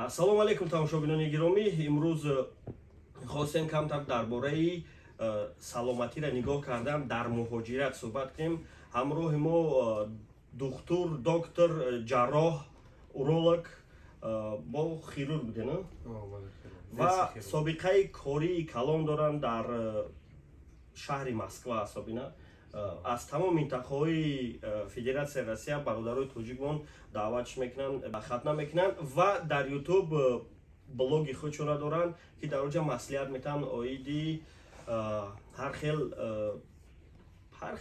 Салом алейкум тамошобинони гиромӣ. Имрӯз хостем камтар дар бораи саломатиро нигоҳ кардан дар муҳоҷират суҳбат кунем. Ҳамроҳи мо доктор, ҷарроҳ, уролог бо хирург будена ва собиқаи кории калон доранд дар шаҳри Москва ҳасобина. Аз тамом минтақаҳои Федератсияи Россия бародарои тоҷикмон даъватш мекунанд, хатна мекунанд ва дар YouTube блоги худшонро доранд ки дар онҷа маслиҳат метавонанд оиди ҳар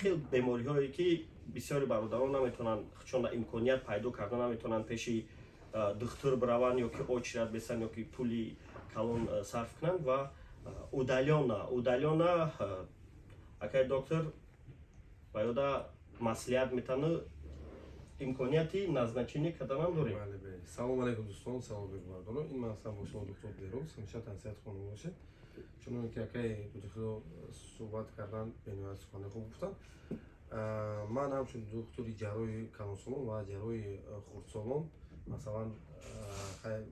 хел бемориҳое ки бисёри бародарон наметавонанд худшон имконият пайдо карда наметавонанд пеши духтур бираванд ё ки очрат бесанд ё ки пули калон сарф кунанд ва удалёна акай доктор ва ёда маслиҳат метавонад имконияти назначение карданам дорем. Салом алейкум дӯстон, салом бигвардоно. Ин ман ҳастам бо шумо доктор Бероз, ҳамеша тансиҳатхона бошед. Чунон ки акай будихудо суҳбат кардан бениҳоят сухани хуб гуфтанд. Ман ҳамчун доктори ҷарроҳи калонсолон ва ҷарроҳи хурдсолон масалан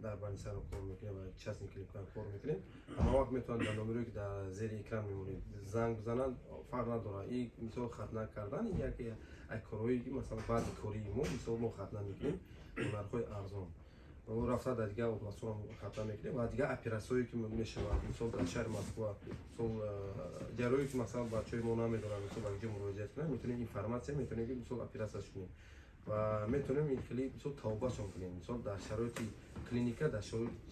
дар больницаро кор мекунем ва частни клиникаро кор мекунем. Ҳама вақт метавонанд дар номере ки дар зери экран мемонед занг бизананд, фарқ надорад. Ин мисол хатна кардан яке корҳое ки масалан баъди кории мо мисол мо хатна мекунем бо нархҳои арзон. Рафта дар дигар областҳо хатна мекунем ва дигар операсияҳое ки мешаванд мисол дар шаҳри Москва мисол ҷарроҳие ки масалан бачаҳои мо намедонанд мисол ба ҷо муроҷиат кунанд метавонем информатсия метавонем ки мисол операсияш кунем ва метавонем ин хели мисол тавбашон кунем мисол дар шароити клиника, дар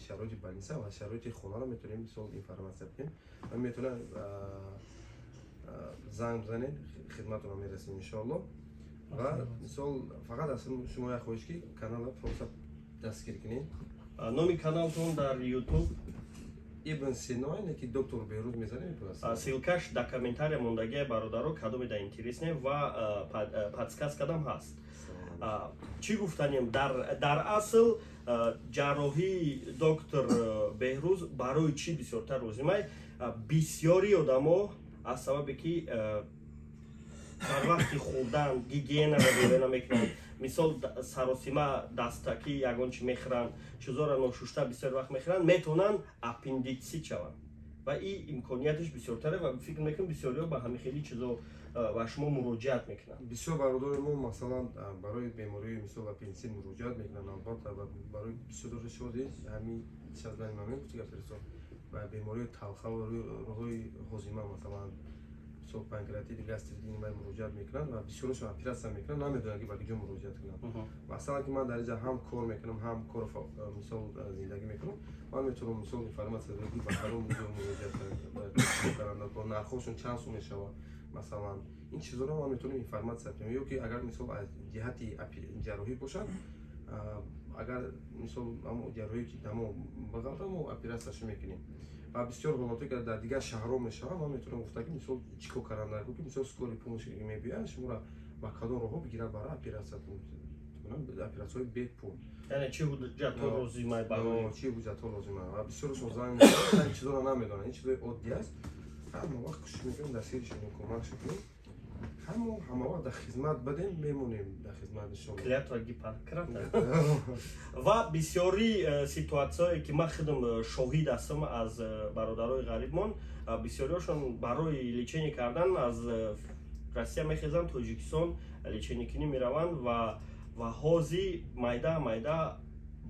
шароити больница ва шароити хонаро метавонем мисол информатсия кунем ва метавонем занг бизанед хидматонро мерасем иншоалло. ва мисол фақат аз шумо як хоҳиш ки каналро просто дастгир кунед. Номи каналтон дар YouTube Ибн Сино ки доктор Бероз мезанем. Силкаш дар комментария мондагия бародаро кадоме да интересне ва подсказкадам ҳаст. Чӣ гуфтанем дар асл ҷарроҳии доктор Беҳрӯз барои чӣ бисёртар лозимай? Бисёри одамо аз сабабе ки дар вақти хӯрдан гигиенаро риоя намекунанд. Мисол саросима дастаки ягон чи мехӯранд, чизоро ношушта бисёри вақт мехӯранд, метавонанд аппендитсит шаванд ва ин имконияташ бисёртаре ва фикр мекунам бисёриҳо ба ҳамин хели чизо ба шумо муроҷиат мекунанд. Бисёр бародари мо масалан барои бемории мисол аппендитсит муроҷиат мекунанд. Албатта барои бисёри шоди ҳамин шаздани мамин гуфти гапирсон ва бемории талха ва роҳҳои ҳозима масалан панкреатит, гастрит инмай муроҷиат мекунанд ва бисёрашон операция мекунанд, намедонанд ки ба киҷо муроҷиат кунанд. Масалан ки ман дар инҷа ҳам кор мекунам, ҳам кор мисол зиндагӣ мекунам, ман метавонам мисол информация додам ки ба кадом ҷо муроҷиат каранд, бо нархҳошон чанд сум мешавад. Масалан ин чизоро ман метавонам информация кунам, ё ки агар мисол аз ҷиҳати ҷарроҳӣ бошад, агар мисол амо ҷарроҳӣ ки дамо бағалда мо операцияшо мекунем. ва бисёр ҳолото ки дар дигар шаҳрҳо мешавад, ман метавонам гуфта ки мисол чико карандако ки мисол скории помощи мебияд шуморо ба кадом роҳҳо бигирад барои операция кунам, операсияҳои бе пул. Яъне чӣ ҳуҷҷатҳо лозимай барои чӣ ҳуҷҷатҳо лозимай ва бисёрашон занг мезананд, ин чизоро намедонанд, ин чизои оддӣ аст. ҳама вақт кӯшиш мекунем дар сиришон кӯмакшон кунем. ҳама вақт дар хизмат будем, мемонем дар хизматшон. Клятва Гиппократа. Ва бисёри ситуатсияҳое ки ман худам шоҳид ҳастам аз бародарои ғарибмон, бисёриҳошон барои лечение кардан аз Россия мехезанд, Тоҷикистон лечение кунӣ мераванд ва ҳози майда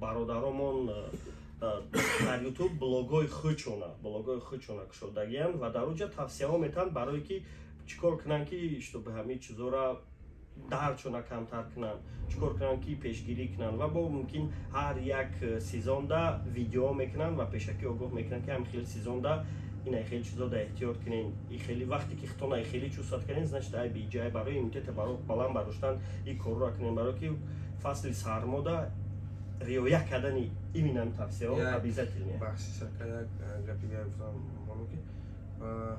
бародаромон дар YouTube блогҳои худшона кушодагиянд ва дар онҷа тавсияҳо метаванд барое ки чӣ кор кунанд ки чтобы ҳамин чизоро дардшона камтар кунанд, чӣ кор кунанд ки пешгирӣ кунанд ва бо мумкин ҳар як сезонда видео мекунанд ва пешакӣ огоҳ мекунанд ки ҳамин хели сезонда ина хели чизода эҳтиёт кунед, ин хели вақте ки хитона хели чувстват кунед, значит ай биҷай барои иммунитета баланд бардоштан ин корро кунед, барое ки фасли сармода риоя кардани именно тавсияҳо обязательно. Бахшишака як гапи гуфтам моно ки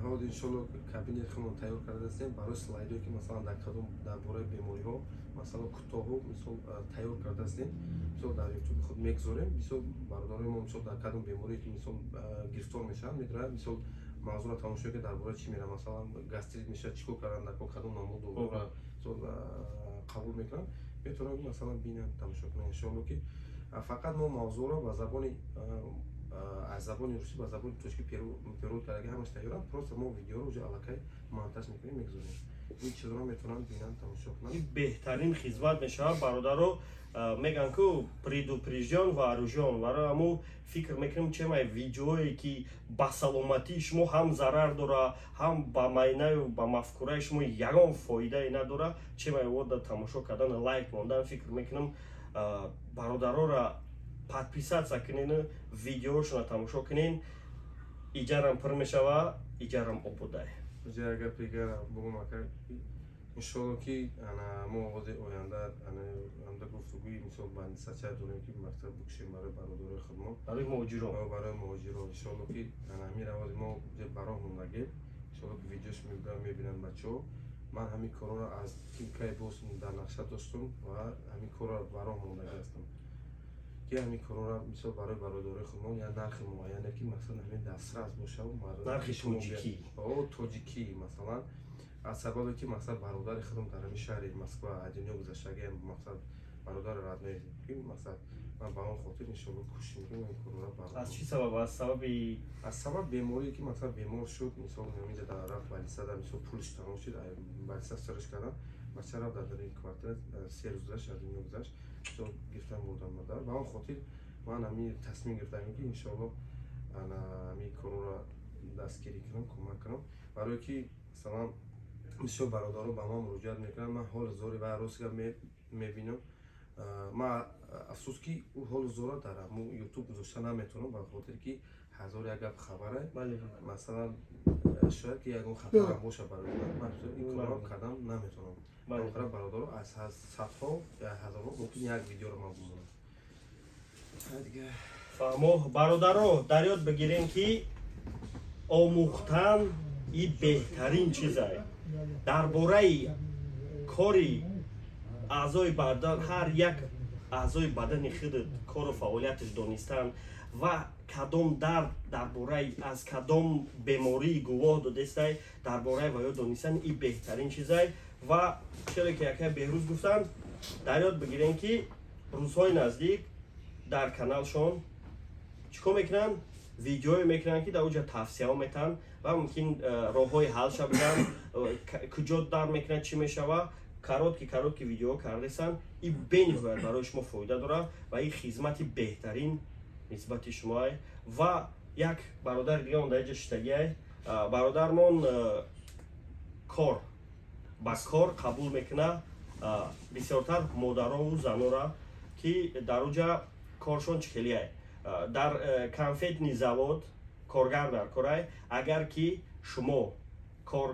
ҳозир иншоалло кабинет худмон тайёр карда ҳастем барои слайдҳое ки масалан дар кадом дар бораи бемориҳо масалан кӯтоҳо мисол тайёр карда ҳастем, мисол дар YouTube худ мегузорем, мисол бародарои мо мисол дар кадом беморие ки мисол гирифтор мешаванд медояд, мисол мавзӯро тамошо ки дар бораи чӣ мера масалан гастрит мешавад чӣ кор карандако кадом намуд доруро мисол қабул мекунанд, метавонанд масалан бинанд тамошо кунанд иншоалло ки фақат мо мавзӯъро ба забони аз забони русӣ ба забони тоҷикӣ перевод кардаги ҳамаш тайёранд. Просто мо видеоро уҷа аллакай монтаж мекунем, мегузорем. ин чизро метавонанд бинанд, тамошо кунанд. ин беҳтарин хизмат мешавад. бародаро меган ку предупреждён ва оружён варо аму фикр мекунем чемай видеое ки ба саломатии шумо ҳам зарар дора, ҳам ба майнаю ба мафкураи шумо ягон фоидае надора, чемай вода тамошо кардан, лайк мондан. Фикр мекунем бародарора подписатсия кунен, видеошона тамошо кунен. иҷарам пир мешава, иҷарам обудай. Ягар пигар богум ака иншалло ки мо овози оянда анда гуфтугӯи мисол бандисача дорем ки мактаб букшем барои бародарои худмон, барои муҳоҷирон. иншалло ки ҳамин авози мо бароҳ мондагем. иншалло ки видеош мебинанд бачаҳо. ман ҳамин корро аз кай боз дар нақша доштум ва ҳамин корро бароҳ мондаги ҳастам ки ҳамин корро мисол барои бародарои худмон я нархи муайяне ки масалан ҳамин дастрас боша, нархи тоҷикӣ масалан, аз сабабе ки масалан бародари худам дар ҳамин шаҳри Москва аз дунё гузаштагиам, масалан бародари радмаи ки масалан ман ба он хотир иншалло кӯшиш мекунам ин корро барои. аз чӣ сабаб? аз сабаб беморие ки масалан бемор шуд, мисол намида дар рафт балисада, мисол пулиш тамом шуд, балиса сириш кардан, бача рафт дар ин квартира 3 рӯз гузашт, аз дунё гузашт, мисол гирифтан бурдан мадар. Ба он хотир ман ҳамин тасмим гирифтам ки иншалло ҳамин корро дастгирӣ кунам, кӯмак кунам, барое ки масалан бисёр бародаро ба ман муроҷиат мекунанд. Ман ҳоли зори ва ростига мебинам. ман афсӯс ки ҳоли зора дар ютуб гузошта наметавонам, ба хотир ки ҳазор як гап хабаре, масалан шояд ки ягон хатарам боша барои ман ин корро кардан наметавонам. охира бародаро аз садҳо я ҳазорҳо мумкин як видеоро ман бимонам. фаҳмо бародаро дар ёд бигирем ки омӯхтан ин беҳтарин чизае. дар бораи кори аъзои бадан, ҳар як аъзои бадани худат кору фаъолияташ донистан ва кадом дард дар бораи аз кадом бемории гувоҳ додестай дар бораи ва ёд донистан ин беҳтарин чизае. ва черо ки якай беҳрӯз гуфтанд, дар ёд бигирем ки рӯзҳои наздик дар каналшон чикор мекунанд, видеое мекунанд ки дар уҷа тавсияҳо метаҳанд ва мумкин роҳҳои ҳалша биданд, куҷо дард мекунад, чӣ мешава, коротки видеоҳо кардесанд. ин бениҳоят барои шумо фоида дорад ва ин хизмати беҳтарин нисбати шумоае. ва як бародари дига он дар иҷа шиштагиае, бародармон кор ба кор қабул мекунад бисёртар модарову занора ки дар уҷа коршон чхелияе. дар конфетни завод коргар дар корае. агар ки шумо кор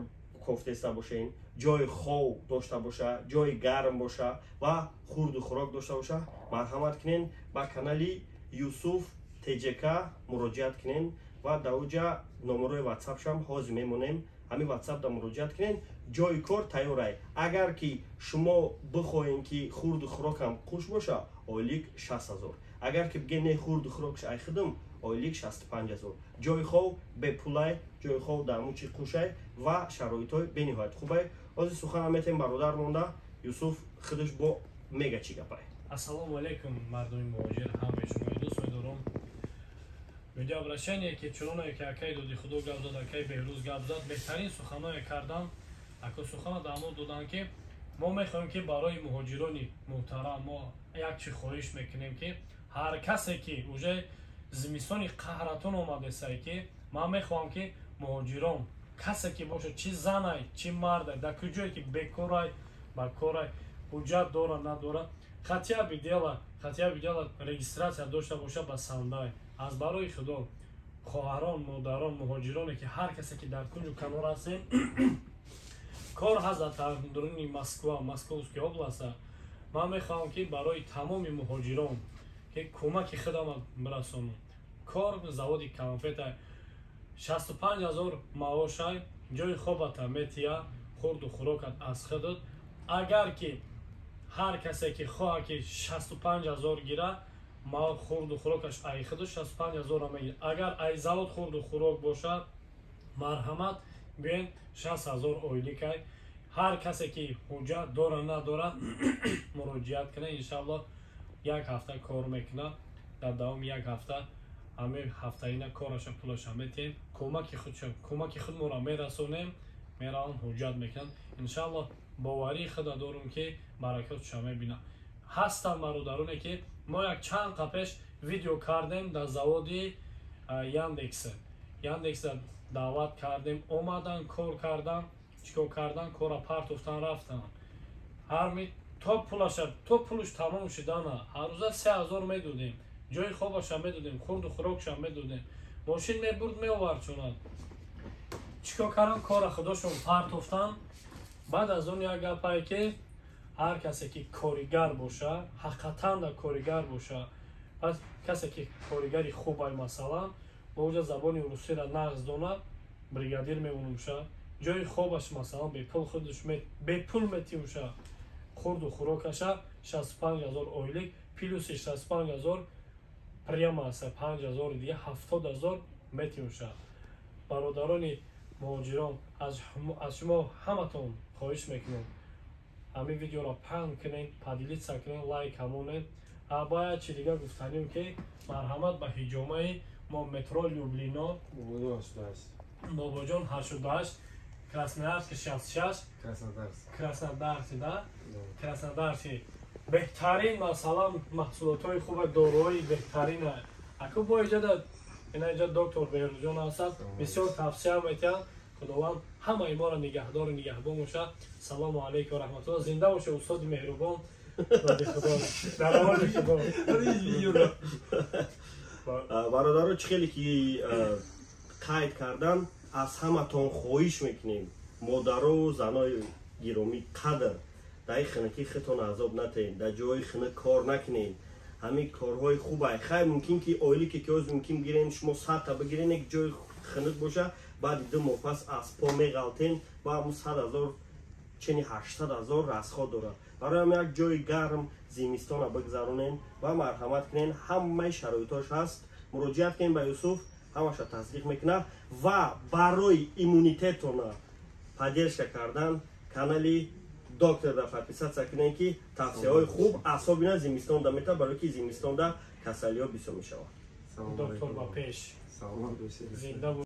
кофтеста бошен, ҷои хов дошта боша, ҷои гарм боша ва хурду хӯрок дошта боша, марҳамат кунен ба канали Юсуф ТЖК муроҷиат кунен ва дар уҷа номерои ватсапшам ҳозир мемонем. ҳамин ватсап да муроҷиат кунен. ҷои кор тайёрае. агар ки шумо бихоҳем ки хурду хӯрокам хуш боша, ойлик 60,000. агар ки бигем не хурду хӯрокш ай худам, ойлик 65,000. ҷои хов бепулай, ҷои хов дар мучи қушай ва шароитҳои бениҳоят хубай. ҳозир сухана метем бародар монда, Юсуф худаш бо мега чӣ гапай. Ассалому алейкум мардуми муҳоҷир, ҳамаи шумои дӯст медорам. видеообращение ки чуноне ки акай доди худо гап зад, акай беҳрӯз гап зад, беҳтарин суханое кардан. ако сухана дар мод додан ки мо мехоҳем ки барои муҳоҷирони муҳтарам мо як чӣ хоҳиш мекунем ки ҳар касе ки уже зимистони қаҳратон омадесае ки ман мехоҳам ки муҳоҷирон касе ки боша, чӣ занай, чӣ мардай, дар куҷое ки бекорай, ба корай, ҳуҷҷат дора надора, хатя би дела регистратсия дошта боша ба сандай. аз барои худо хоҳарон, модарон, муҳоҷироне ки ҳар касе ки дар кунҷу канор ҳастем кор ҳаст дар дуруни Москва, Московский област, ман мехоҳам ки барои тамоми муҳоҷирон ки кӯмаки худамат бирасонам. кор заводи конфета 65,000 маошай, ҷои хобата метия, хурду хӯрокат аз худат. агар ки ҳар касе ки хоҳа ки 65,000 гира, хурду хӯрокаш ай худат 65,000 мегирад. агар ай завод хурду хӯрок бошад, марҳамат биен 60,000 ойликай. ҳар касе ки ҳуҷҷат дора надора муроҷиат кунад, иншалло як ҳафта кор мекунад. дар давоми як ҳафта ҳамин ҳафтаина кораша пулаша метиҳем, кӯмаки худмонро мерасонем, мераванд ҳуҷҷат мекунанд. Иншаллоҳ боварии худа дорем ки баракатша мебинад. Ҳастанд бародароне ки мо як чанд қапеш видео кардем дар заводи Яндекса даъват кардем, омадан кор кардан, чикор кардан, кора партофтан рафтан. ҳарми то пулуш тамом шидана, ҳаррӯза 3000 медодем, ҷои хобаша медодем, хурду хӯрокша медодем, мошин мебурд меовард чунад. Чикор кардан, кора худошон партофтан. Баъд аз он як гапае ки ҳар касе ки коригар боша, ҳақиқатан коригар боша, пас касе ки коригари хубай масалан боҷа забони русиро нағз дона, бригадир мемонумша, ҷои хобаш масалан бепул худаш бепул метиюша, хурду хӯрокаша 65000 ойлик плюси 65000 прямо 5000 дига 70000 метиюша. бародарони муҳоҷирон, аз шумо ҳаматон хоҳиш мекунем ҳамин видеоро паҳн кунед, падилитса кунед, лайк ҳамонед. Бояд чӣ дигар гуфтанем ки марҳамат ба ҳиҷомаи мо метро Люблино Бобоҷон 88, Красноярск 66, Краснодарси беҳтарин масалан маҳсулотҳои хуба дорои беҳтарина. Аку бо иҷода инаҷа доктор Беҳрӯзҷон ҳастад, бисёр тавсия метиҳам. худованд ҳамаи моро нигаҳдору нигаҳбон бошад. Салому алайкум ва раҳматуллоҳ. Зинда боша устоди меҳрубон. бародаро чӣ хеле ки қайд кардан, аз ҳаматон хоҳиш мекунем модару занои гиромӣ қадр дар хинаки хитон азоб натаҳем, дар ҷои хина кор накунем. ҳамин корҳои хубай хайр мумкин ки оилики ки ҳозир мумкин бигирен, шумо 100 бигирен, як ҷои хинак боша, баъди 2 моҳ пас аз по меғалтен ба ҳамун 100,000 чени 80,000 расход дорад. барои ҳам як ҷои гарм зимистона бигзаронем ва марҳамат кунен. ҳамаи шароитош ҳаст. муроҷиат кунем ба Юсуф, ҳамаша тасдиқ мекунад. ва барои иммунитетона поддержка кардан канали доктора подписаться кунем ки тавсияҳои хуб асобина зимистонда метавад, барои ки зимистонда касалиҳо бисёр мешавад. доктор ба пеш. Зинда